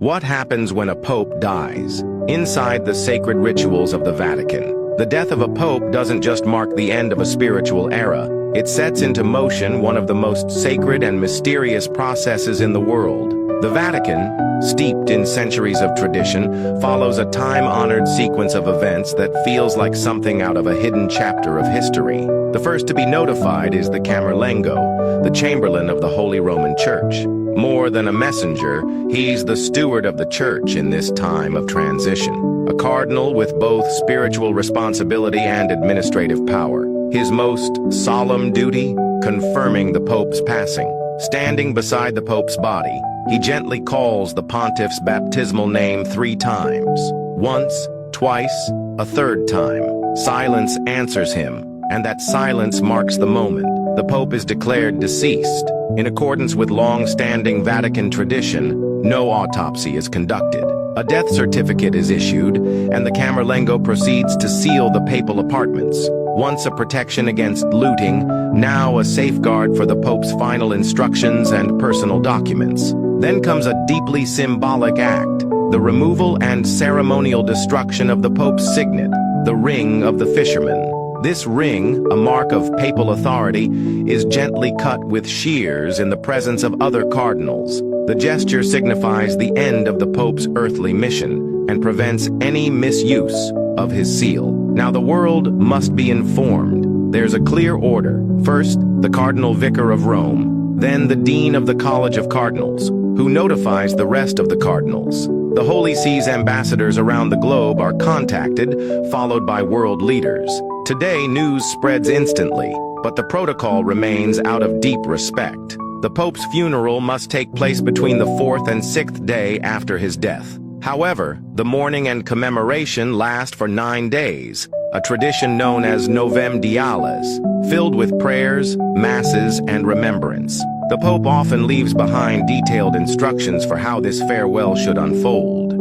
What happens when a pope dies? Inside the sacred rituals of the Vatican, the death of a pope doesn't just mark the end of a spiritual era, it sets into motion one of the most sacred and mysterious processes in the world. The Vatican, steeped in centuries of tradition, follows a time-honored sequence of events that feels like something out of a hidden chapter of history. The first to be notified is the Camerlengo, the Chamberlain of the Holy Roman Church. More than a messenger, he's the steward of the Church in this time of transition. A cardinal with both spiritual responsibility and administrative power. His most solemn duty? Confirming the Pope's passing. Standing beside the Pope's body, he gently calls the pontiff's baptismal name 3 times. Once, twice, a third time. Silence answers him, and that silence marks the moment. The Pope is declared deceased. In accordance with long-standing Vatican tradition, no autopsy is conducted. A death certificate is issued, and the Camerlengo proceeds to seal the papal apartments. Once a protection against looting, now a safeguard for the Pope's final instructions and personal documents. Then comes a deeply symbolic act, the removal and ceremonial destruction of the Pope's signet, the Ring of the Fisherman. This ring, a mark of papal authority, is gently cut with shears in the presence of other cardinals. The gesture signifies the end of the Pope's earthly mission and prevents any misuse of his seal. Now the world must be informed. There's a clear order. First, the Cardinal Vicar of Rome, then the Dean of the College of Cardinals, who notifies the rest of the cardinals. The Holy See's ambassadors around the globe are contacted, followed by world leaders. Today, news spreads instantly, but the protocol remains out of deep respect. The Pope's funeral must take place between the 4th and 6th day after his death. However, the mourning and commemoration last for 9 days, a tradition known as Novem Diales, filled with prayers, masses, and remembrance. The Pope often leaves behind detailed instructions for how this farewell should unfold.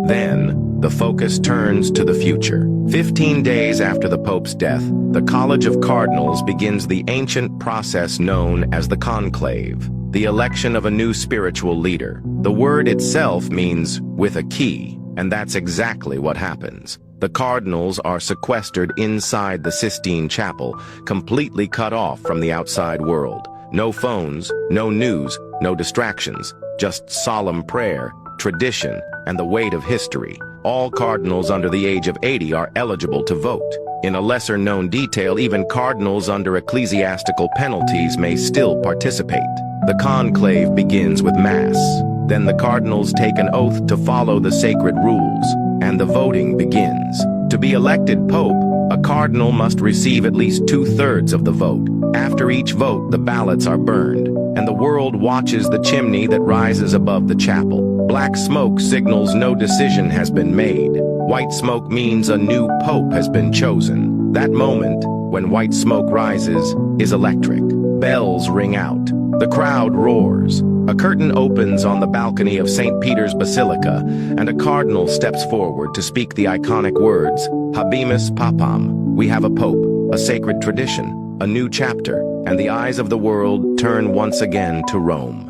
Then, the focus turns to the future. 15 days after the Pope's death, the College of Cardinals begins the ancient process known as the conclave, the election of a new spiritual leader. The word itself means with a key, and that's exactly what happens. The cardinals are sequestered inside the Sistine Chapel, completely cut off from the outside world. No phones, no news, no distractions, just solemn prayer, tradition, and the weight of history. All cardinals under the age of 80 are eligible to vote. In a lesser-known detail, even cardinals under ecclesiastical penalties may still participate. The conclave begins with Mass. Then the cardinals take an oath to follow the sacred rules, and the voting begins. To be elected pope, a cardinal must receive at least 2/3 of the vote. After each vote, the ballots are burned, and the world watches the chimney that rises above the chapel. Black smoke signals no decision has been made. White smoke means a new pope has been chosen. That moment, when white smoke rises, is electric. Bells ring out. The crowd roars. A curtain opens on the balcony of St. Peter's Basilica, and a cardinal steps forward to speak the iconic words, Habemus Papam. We have a pope, a sacred tradition, a new chapter, and the eyes of the world turn once again to Rome.